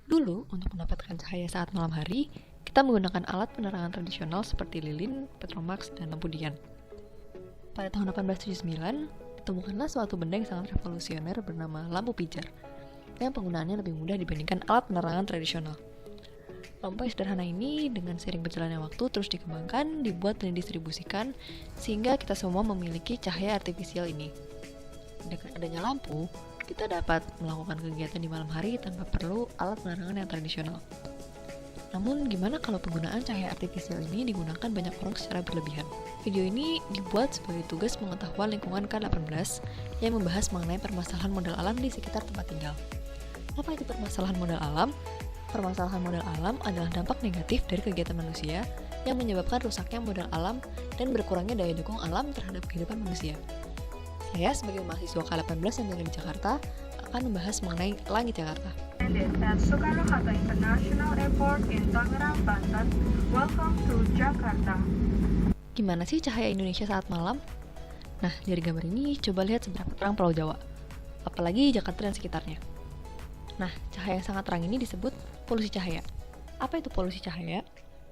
Dulu, untuk mendapatkan cahaya saat malam hari, kita menggunakan alat penerangan tradisional seperti lilin, petromax, dan lampu dian. Pada tahun 1879, ditemukanlah suatu benda yang sangat revolusioner bernama lampu pijar, yang penggunaannya lebih mudah dibandingkan alat penerangan tradisional. Lampu yang sederhana ini dengan seiring berjalannya waktu terus dikembangkan, dibuat dan didistribusikan, sehingga kita semua memiliki cahaya artifisial ini. Dengan adanya lampu, kita dapat melakukan kegiatan di malam hari tanpa perlu alat penerangan yang tradisional. Namun, gimana kalau penggunaan cahaya artifisial ini digunakan banyak orang secara berlebihan? Video ini dibuat sebagai tugas pengetahuan lingkungan K18 yang membahas mengenai permasalahan modal alam di sekitar tempat tinggal. Apa itu permasalahan modal alam? Permasalahan modal alam adalah dampak negatif dari kegiatan manusia yang menyebabkan rusaknya modal alam dan berkurangnya daya dukung alam terhadap kehidupan manusia. Saya sebagai mahasiswa K18 yang tinggal di Jakarta akan membahas mengenai langit Jakarta. At Soekarno-Hatta International Airport in Tangerang, Banten. Welcome to Jakarta. Gimana sih cahaya Indonesia saat malam? Nah, dari gambar ini coba lihat seberapa terang Pulau Jawa, apalagi Jakarta dan sekitarnya. Nah, cahaya yang sangat terang ini disebut polusi cahaya. Apa itu polusi cahaya?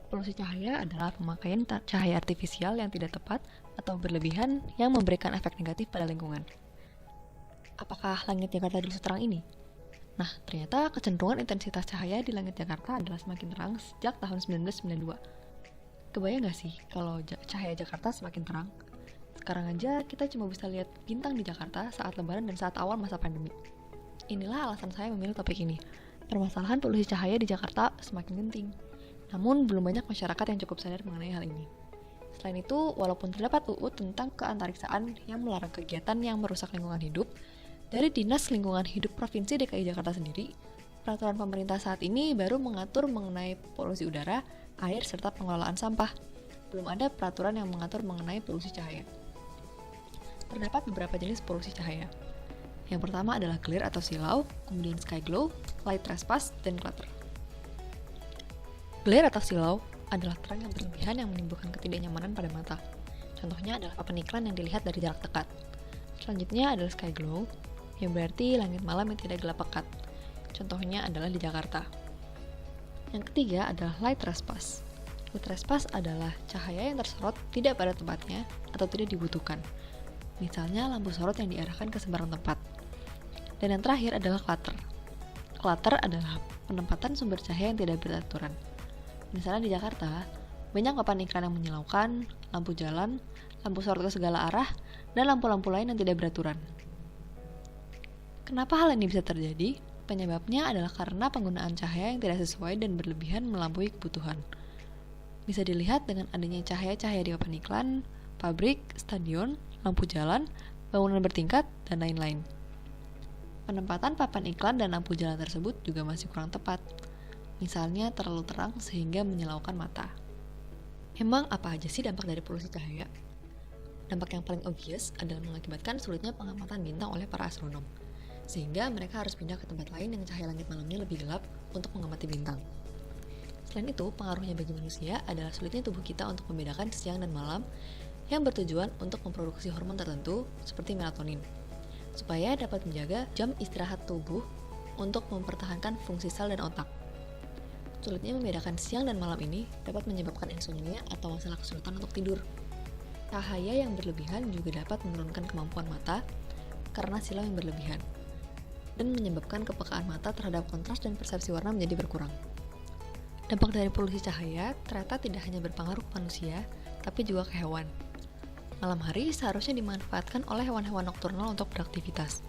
Polusi cahaya adalah pemakaian cahaya artifisial yang tidak tepat atau berlebihan yang memberikan efek negatif pada lingkungan. Apakah langit Jakarta dulu seterang ini? Nah, ternyata kecenderungan intensitas cahaya di langit Jakarta adalah semakin terang sejak tahun 1992. Kebayang gak sih kalau cahaya Jakarta semakin terang? Sekarang aja kita cuma bisa lihat bintang di Jakarta saat lebaran dan saat awal masa pandemi. Inilah alasan saya memilih topik ini. Permasalahan polusi cahaya di Jakarta semakin genting. Namun, belum banyak masyarakat yang cukup sadar mengenai hal ini. Selain itu, walaupun terdapat UU tentang keantariksaan yang melarang kegiatan yang merusak lingkungan hidup, dari Dinas Lingkungan Hidup Provinsi DKI Jakarta sendiri, peraturan pemerintah saat ini baru mengatur mengenai polusi udara, air, serta pengelolaan sampah. Belum ada peraturan yang mengatur mengenai polusi cahaya. Terdapat beberapa jenis polusi cahaya. Yang pertama adalah glare atau silau, kemudian sky glow, light trespass, dan clutter. Glare atau silau adalah terang yang berlebihan yang menimbulkan ketidaknyamanan pada mata. Contohnya adalah papan iklan yang dilihat dari jarak dekat. Selanjutnya adalah sky glow, yang berarti langit malam yang tidak gelap pekat. Contohnya adalah di Jakarta. Yang ketiga adalah light trespass. Light trespass adalah cahaya yang tersorot tidak pada tempatnya atau tidak dibutuhkan. Misalnya lampu sorot yang diarahkan ke sembarang tempat. Dan yang terakhir adalah clutter. Clutter adalah penempatan sumber cahaya yang tidak beraturan. Misalnya di Jakarta, banyak papan iklan yang menyilaukan, lampu jalan, lampu sorot ke segala arah, dan lampu-lampu lain yang tidak beraturan. Kenapa hal ini bisa terjadi? Penyebabnya adalah karena penggunaan cahaya yang tidak sesuai dan berlebihan melampaui kebutuhan. Bisa dilihat dengan adanya cahaya-cahaya di papan iklan, pabrik, stadion, lampu jalan, bangunan bertingkat, dan lain-lain. Penempatan papan iklan dan lampu jalan tersebut juga masih kurang tepat. Misalnya terlalu terang sehingga menyilaukan mata. Emang apa aja sih dampak dari polusi cahaya? Dampak yang paling obvious adalah mengakibatkan sulitnya pengamatan bintang oleh para astronom, sehingga mereka harus pindah ke tempat lain yang cahaya langit malamnya lebih gelap untuk mengamati bintang. Selain itu, pengaruhnya bagi manusia adalah sulitnya tubuh kita untuk membedakan siang dan malam yang bertujuan untuk memproduksi hormon tertentu seperti melatonin, supaya dapat menjaga jam istirahat tubuh untuk mempertahankan fungsi sel dan otak. Sulitnya membedakan siang dan malam ini dapat menyebabkan insomnia atau masalah kesulitan untuk tidur. Cahaya yang berlebihan juga dapat menurunkan kemampuan mata karena silau yang berlebihan, dan menyebabkan kepekaan mata terhadap kontras dan persepsi warna menjadi berkurang. Dampak dari polusi cahaya ternyata tidak hanya berpengaruh ke manusia, tapi juga ke hewan. Malam hari seharusnya dimanfaatkan oleh hewan-hewan nokturnal untuk beraktivitas.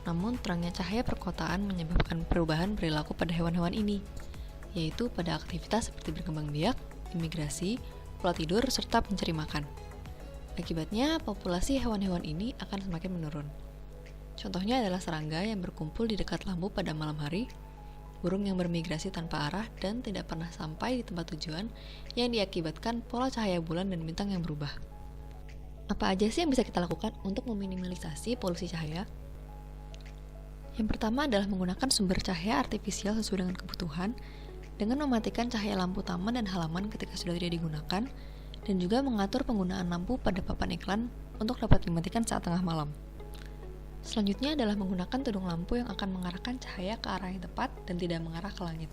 Namun, terangnya cahaya perkotaan menyebabkan perubahan perilaku pada hewan-hewan ini, yaitu pada aktivitas seperti berkembang biak, imigrasi, pola tidur, serta mencari makan. Akibatnya, populasi hewan-hewan ini akan semakin menurun. Contohnya adalah serangga yang berkumpul di dekat lampu pada malam hari, burung yang bermigrasi tanpa arah dan tidak pernah sampai di tempat tujuan yang diakibatkan pola cahaya bulan dan bintang yang berubah. Apa aja sih yang bisa kita lakukan untuk meminimalisasi polusi cahaya? Yang pertama adalah menggunakan sumber cahaya artifisial sesuai dengan kebutuhan, dengan mematikan cahaya lampu taman dan halaman ketika sudah tidak digunakan, dan juga mengatur penggunaan lampu pada papan iklan untuk dapat dimatikan saat tengah malam. Selanjutnya adalah menggunakan tudung lampu yang akan mengarahkan cahaya ke arah yang tepat dan tidak mengarah ke langit.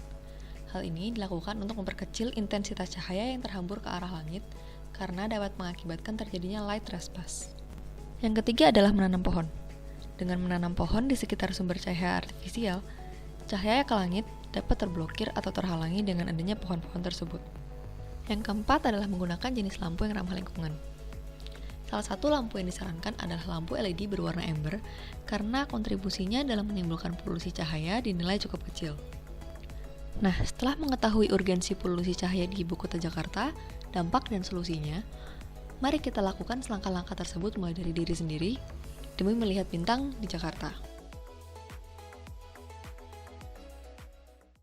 Hal ini dilakukan untuk memperkecil intensitas cahaya yang terhambur ke arah langit karena dapat mengakibatkan terjadinya light trespass. Yang ketiga adalah menanam pohon. Dengan menanam pohon di sekitar sumber cahaya artifisial, cahaya ke langit dapat terblokir atau terhalangi dengan adanya pohon-pohon tersebut. Yang keempat adalah menggunakan jenis lampu yang ramah lingkungan. Salah satu lampu yang disarankan adalah lampu LED berwarna amber karena kontribusinya dalam menimbulkan polusi cahaya dinilai cukup kecil. Nah, setelah mengetahui urgensi polusi cahaya di ibu kota Jakarta, dampak dan solusinya, mari kita lakukan langkah-langkah tersebut mulai dari diri sendiri demi melihat bintang di Jakarta.